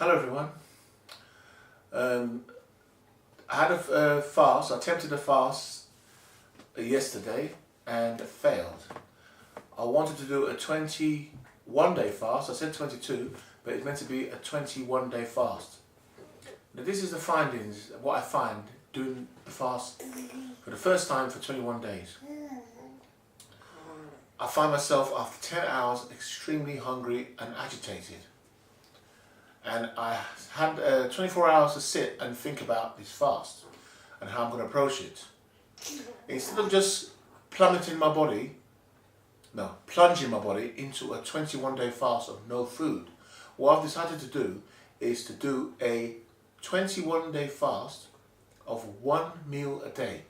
Hello everyone. I had a fast. I attempted a fast yesterday and failed. I wanted to do a 21-day fast. I said 22, but it's meant to be a 21-day fast. Now this is the findings, what I find doing the fast for the first time for 21 days. I find myself after 10 hours extremely hungry and agitated. And I had 24 hours to sit and think about this fast and how I'm going to approach it. Instead of just plunging my body into a 21-day fast of no food, what I've decided to do is to do a 21-day fast of one meal a day.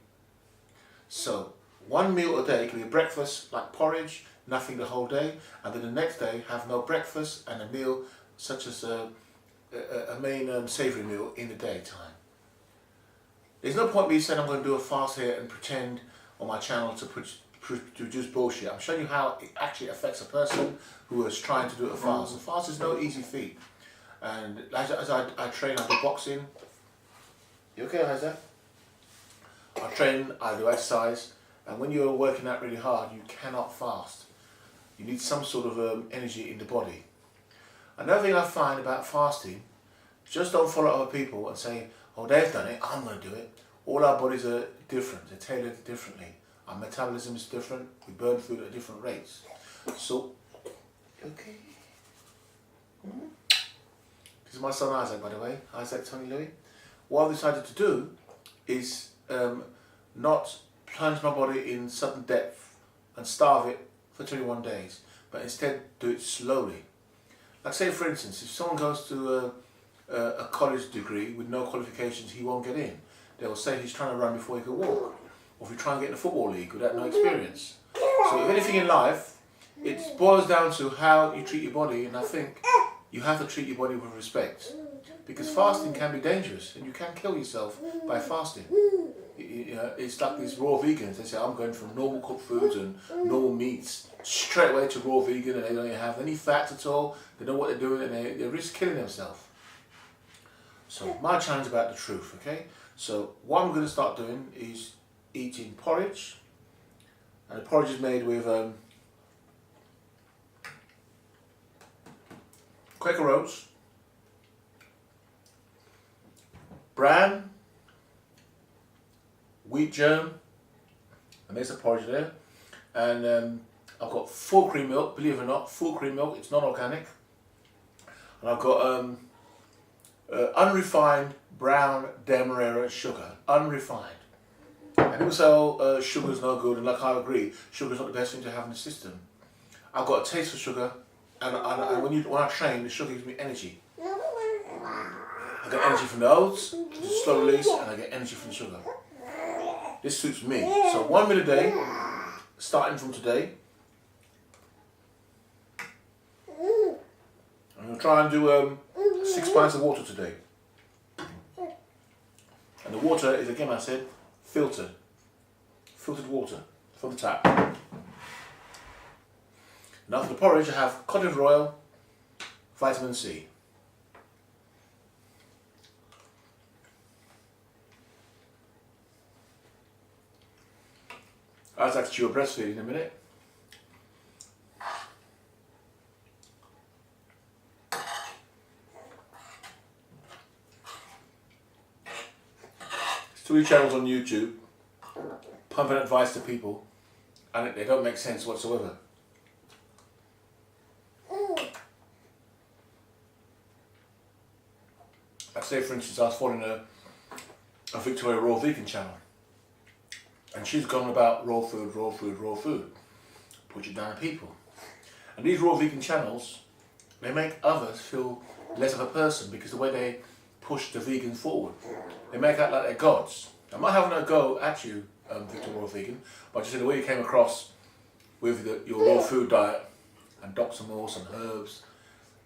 So one meal a day can be breakfast like porridge, nothing the whole day, and then the next day have no breakfast and a meal such as a main savoury meal in the daytime. There's no point me saying I'm going to do a fast here and pretend on my channel to produce bullshit. I'm showing you how it actually affects a person who is trying to do a fast. A fast is no easy feat. And as I train, I do boxing. You okay, Isaac? I train, I do exercise, and when you're working out really hard, you cannot fast. You need some sort of energy in the body. Another thing I find about fasting, just don't follow other people and say, oh, they've done it, I'm going to do it. All our bodies are different, they're tailored differently. Our metabolism is different, we burn food at different rates. So, okay. This is my son Isaac, by the way, Isaac Tony Louis. What I've decided to do is not plunge my body in sudden depth and starve it for 21 days, but instead do it slowly. Like say for instance, if someone goes to a college degree with no qualifications, he won't get in. They'll say he's trying to run before he can walk. Or if you try and get in the football league without no experience. So if anything in life, it boils down to how you treat your body, and I think you have to treat your body with respect. Because fasting can be dangerous and you can kill yourself by fasting. You know, it's like these raw vegans, they say I'm going from normal cooked foods and normal meats straight away to raw vegan, and they don't have any fats at all, they know what they're doing, and they risk killing themselves. So my challenge about the truth, okay? So what I'm going to start doing is eating porridge, and the porridge is made with Quaker oats, bran, wheat germ, and there's a porridge there, and I've got full cream milk, believe it or not, full cream milk, it's not organic, and I've got unrefined brown demerara sugar, unrefined. And people say, oh, sugar's no good, and like I agree, sugar's not the best thing to have in the system. I've got a taste for sugar, and when I train, the sugar gives me energy. I get energy from the oats, which is slow release, and I get energy from the sugar. This suits me. So 1 meal a day, starting from today. I'm going to try and do 6 pints of water today. And the water is, again I said, filtered water from the tap. Now for the porridge I have cod liver oil, vitamin C. Isaac's due a breastfeeding in a minute. There's 3 channels on YouTube pumping advice to people, and they don't make sense whatsoever. Like say for instance, I was following a Victoria Raw Vegan channel, and she's gone about raw food, push it down to people. And these raw vegan channels, they make others feel less of a person because the way they push the vegans forward. They make out like they're gods. I'm not having a go at you, Victor Raw Vegan, but just the way you came across with your raw food diet and Doxamorse and herbs,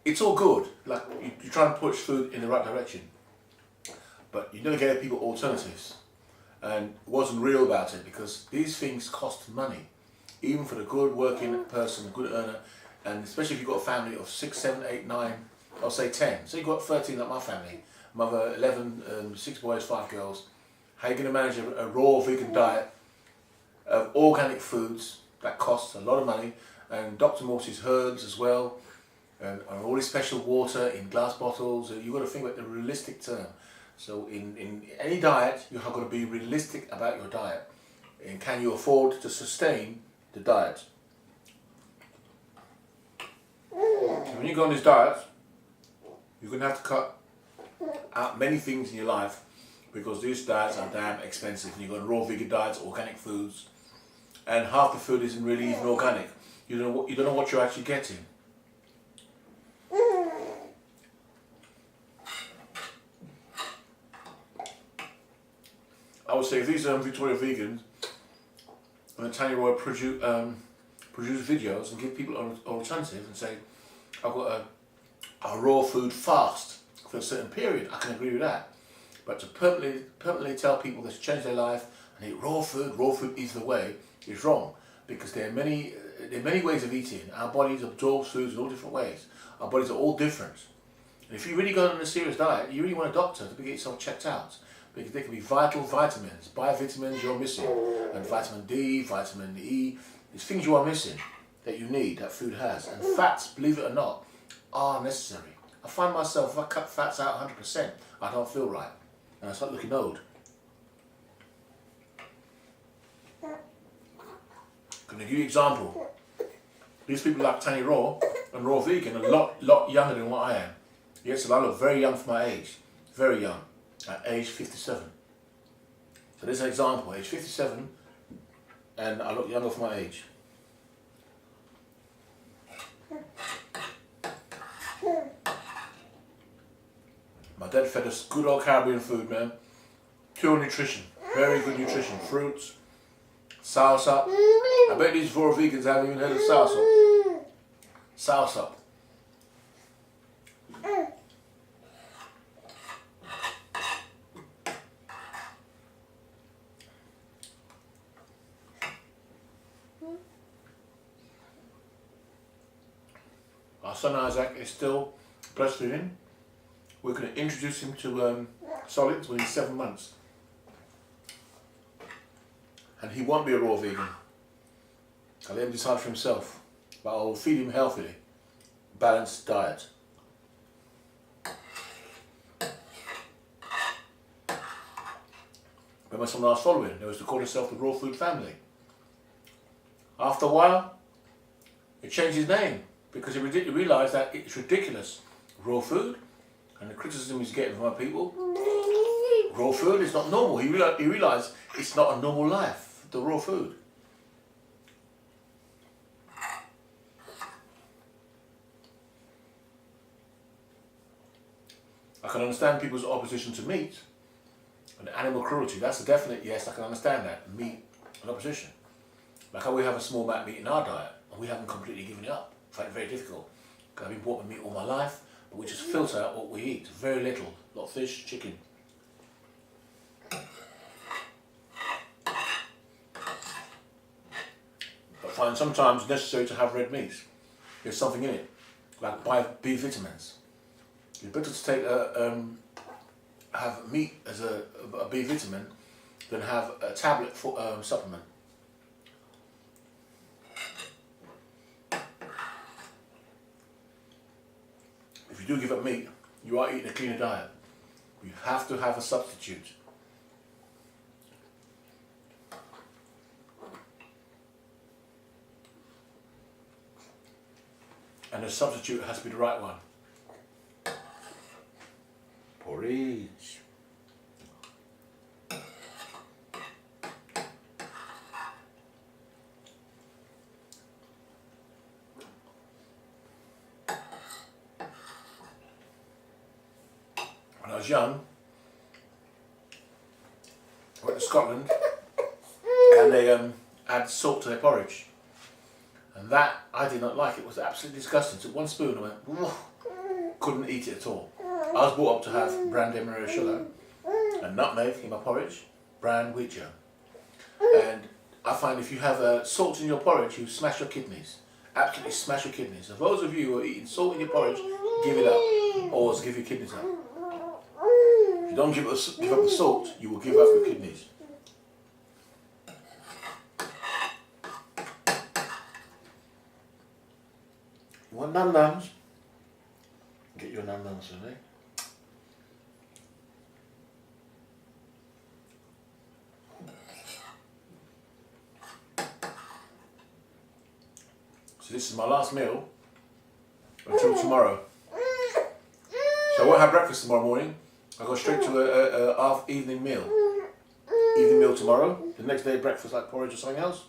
it's all good. Like you try and push food in the right direction, but you never gave people alternatives, and wasn't real about it, because these things cost money, even for the good working person, the good earner, and especially if you've got a family of 6, 7, 8, 9 or say 10. So you've got 13 like my family. Mother, 11, 6 boys, 5 girls. How are you going to manage a raw vegan diet of organic foods that costs a lot of money, and Dr. Morse's herbs as well, and all this special water in glass bottles? You've got to think about the realistic term. So in any diet, you have got to be realistic about your diet. And can you afford to sustain the diet? And when you go on this diet, you're going to have to cut out many things in your life, because these diets are damn expensive. And you've got raw vegan diets, organic foods, and half the food isn't really even organic. You don't know what you're actually getting. I would say if these Victoria vegans and Tanya Roy produce videos and give people an alternative and say, I've got a raw food fast for a certain period, I can agree with that. But to permanently tell people they should change their life and eat raw food is the way, is wrong. Because there are many ways of eating. Our bodies absorb foods in all different ways. Our bodies are all different. And if you really go on a serious diet, you really want a doctor to get yourself checked out. Because there can be vital vitamins, biovitamins you're missing, and vitamin D, vitamin E. There's things you are missing that you need, that food has. And fats, believe it or not, are necessary. I find myself, if I cut fats out 100%, I don't feel right. And I start looking old. Can I give you an example? These people like Tanya Raw and Raw Vegan are a lot younger than what I am. Yes, I look very young for my age. Very young. At age 57. So this is an example, age 57, and I look younger for my age. My dad fed us good old Caribbean food, man. Pure nutrition, very good nutrition. Fruits, soursop. I bet these raw vegans haven't even heard of soursop. Soursop. Our son Isaac is still breastfeeding. We're going to introduce him to solids when he's 7 months. And he won't be a raw vegan. I'll let him decide for himself. But I'll feed him healthily. Balanced diet. When my son was following, they was to call himself the Raw Food Family. After a while, he changed his name, because he realised that it's ridiculous. Raw food, and the criticism he's getting from our people, raw food is not normal. He realised it's not a normal life, the raw food. I can understand people's opposition to meat and animal cruelty. That's a definite yes, I can understand that. Meat and opposition. Like how we have a small amount of meat in our diet, and we haven't completely given it up. I find it very difficult. I've been bought with meat all my life, but we just filter out what we eat. Very little. A lot of fish, chicken. But I find sometimes necessary to have red meat. There's something in it, like B vitamins. It's better to take have meat as a B vitamin than have a tablet for supplement. If you do give up meat, you are eating a cleaner diet. You have to have a substitute. And the substitute has to be the right one. Porridge. When I was young, I went to Scotland and they add salt to their porridge. And that, I did not like. It was absolutely disgusting. Took one spoon and went, whoa, couldn't eat it at all. I was brought up to have bran demerara sugar and nutmeg in my porridge, bran wheat germ. And I find if you have salt in your porridge, you smash your kidneys. Absolutely smash your kidneys. So those of you who are eating salt in your porridge, give it up. or give your kidneys up. If you don't give up the salt, you will give up your kidneys. You want num-nums? Get your num-nums for me. So this is my last meal until tomorrow. So I won't have breakfast tomorrow morning. I go straight to a evening meal. Evening meal tomorrow. The next day breakfast like porridge or something else.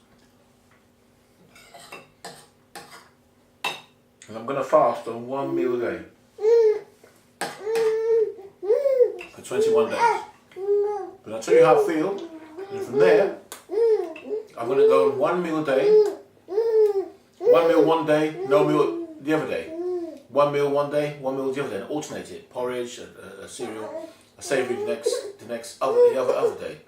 And I'm going to fast on 1 meal a day. For 21 days. But I'll tell you how I feel. And from there, I'm going to go on 1 meal a day. 1 meal one day, no meal the other day. 1 meal one day, 1 meal the other day, and alternate it. Porridge, a cereal, a savoury the other day.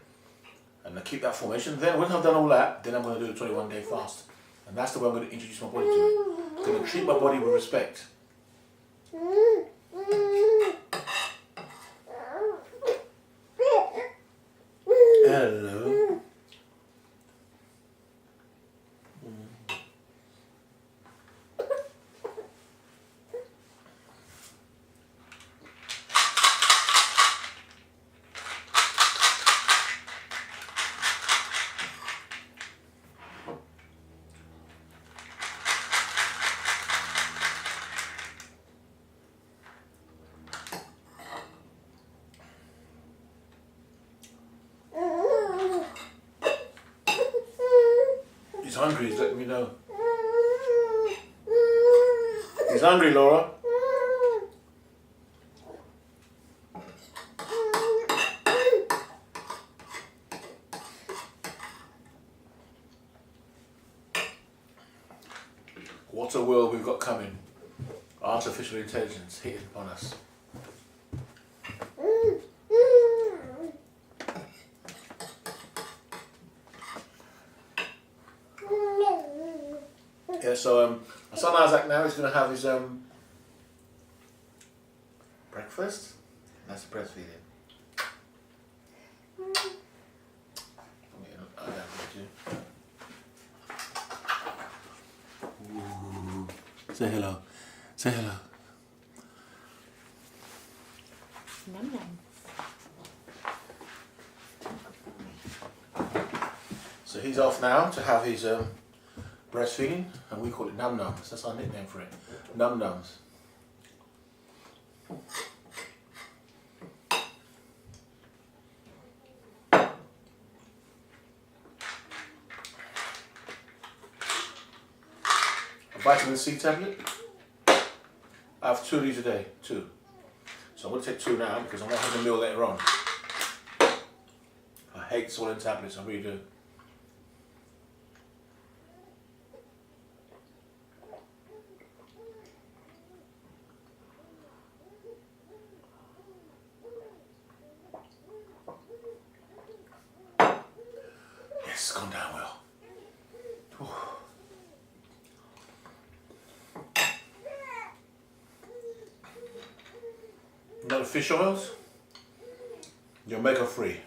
And I keep that formation. Then when I've done all that, then I'm going to do a 21-day fast. And that's the way I'm going to introduce my body to it. I'm going to treat my body with respect. Hello. He's hungry, he's letting me know. He's hungry, Laura. What a world we've got coming. Artificial intelligence hitting upon us. Yeah, so my son Isaac now is going to have his breakfast. That's breastfeeding. Say hello. Say hello. Num num. So he's off now to have his breastfeeding, and we call it num nums. That's our nickname for it. Num nums. A vitamin C tablet. I have 2 of these a day. 2. So I'm going to take 2 now because I'm going to have a meal later on. I hate swallowing tablets, I really do. Yes, gone down well. Not fish oils, you're omega free.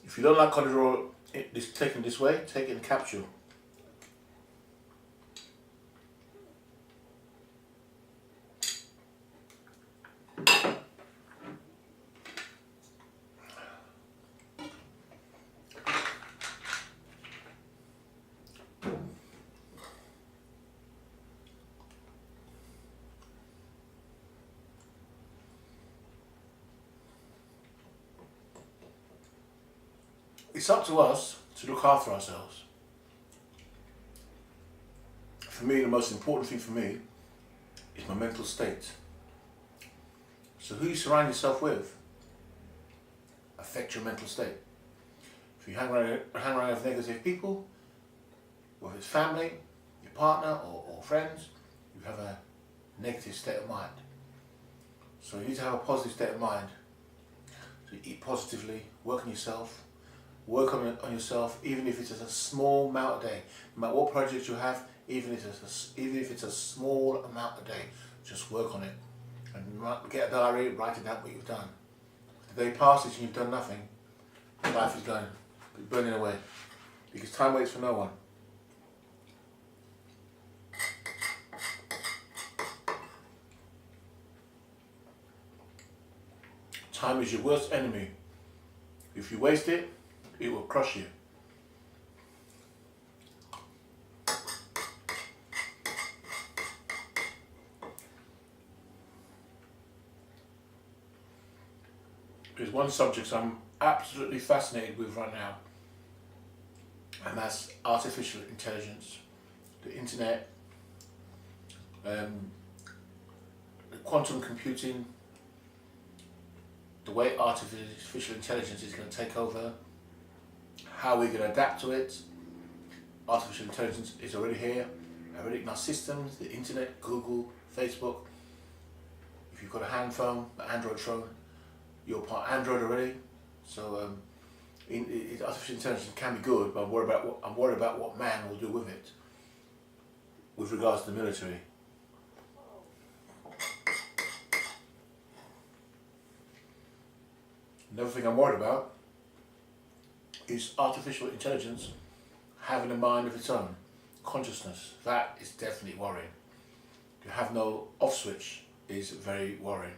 If you don't like cholesterol taken this way, take it in a capsule. It's up to us to look after ourselves. For me, the most important thing for me is my mental state. So who you surround yourself with affects your mental state. If you hang around with negative people, whether it's family, your partner or friends, you have a negative state of mind. So you need to have a positive state of mind. So you eat positively, work on yourself, work on yourself, even if it's just a small amount a day. No matter what project you have, even if it's a small amount a day, just work on it. And get a diary, write it down what you've done. If the day passes and you've done nothing, life is going burning away. Because time waits for no one. Time is your worst enemy. If you waste it, it will crush you. There's one subject I'm absolutely fascinated with right now, and that's artificial intelligence, the internet, the quantum computing, the way artificial intelligence is going to take over, how we're going to adapt to it. Artificial intelligence is already here, already in our systems, the internet, Google, Facebook. If you've got a hand phone, an Android phone, you're part Android already. So artificial intelligence can be good, but I'm worried about what man will do with it, with regards to the military. Another thing I'm worried about is artificial intelligence having a mind of its own, consciousness. That is definitely worrying. To have no off switch is very worrying.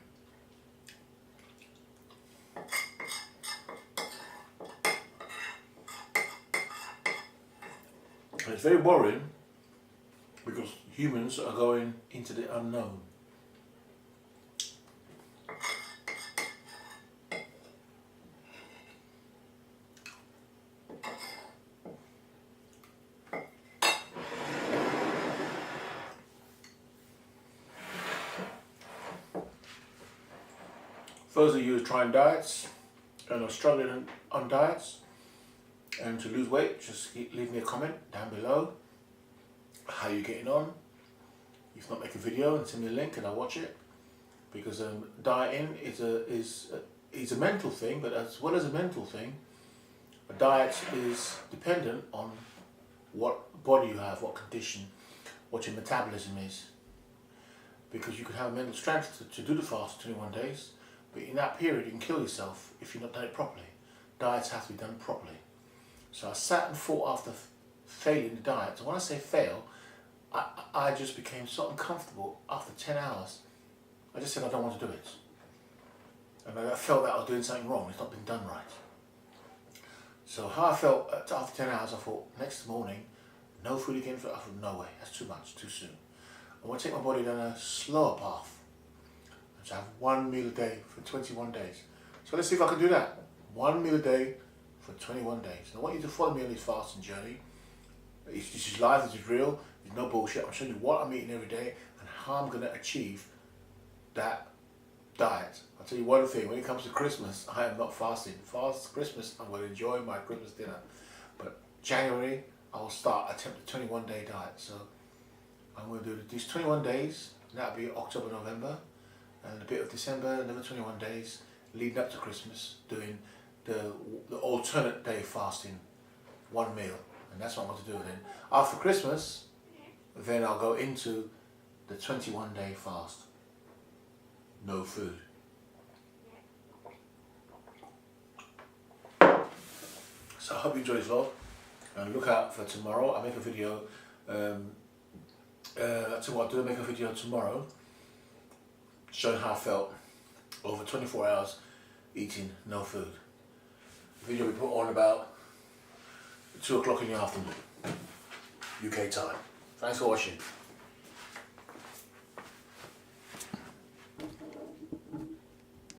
And it's very worrying because humans are going into the unknown. Those of you who are trying diets and are struggling on diets and to lose weight, just leave me a comment down below. How you getting on? If not, make a video and send me a link and I'll watch it. Because dieting is a mental thing, but as well as a mental thing, a diet is dependent on what body you have, what condition, what your metabolism is. Because you can have a mental strength to do the fast 21 days, but in that period you can kill yourself if you've not done it properly. Diets have to be done properly. So I sat and thought after failing the diet. So when I say fail, I just became so uncomfortable after 10 hours. I just said I don't want to do it. And I felt that I was doing something wrong. It's not been done right. So how I felt after 10 hours, I thought next morning, no food again. I thought no way, that's too much, too soon. I want to take my body down a slower path. To have one meal a day for 21 days. So let's see if I can do that. One meal a day for 21 days. And I want you to follow me on this fasting journey. This is live, this is real, there's no bullshit. I'm showing you what I'm eating every day and how I'm going to achieve that diet. I'll tell you one thing, when it comes to Christmas, I am not fasting. Christmas, I'm going to enjoy my Christmas dinner. But January, I will attempt a 21-day diet. So I'm going to do these 21 days, and that'll be October, November. And a bit of December, another 21 days leading up to Christmas, doing the alternate day fasting, one meal, and that's what I'm going to do then. After Christmas, then I'll go into the 21-day fast, no food. So I hope you enjoy this vlog, and look out for tomorrow. I'll make a video, that's what I'll do, make a video tomorrow, showing how I felt over 24 hours eating no food. The video will be put on about 2 o'clock in the afternoon, UK time. Thanks for watching.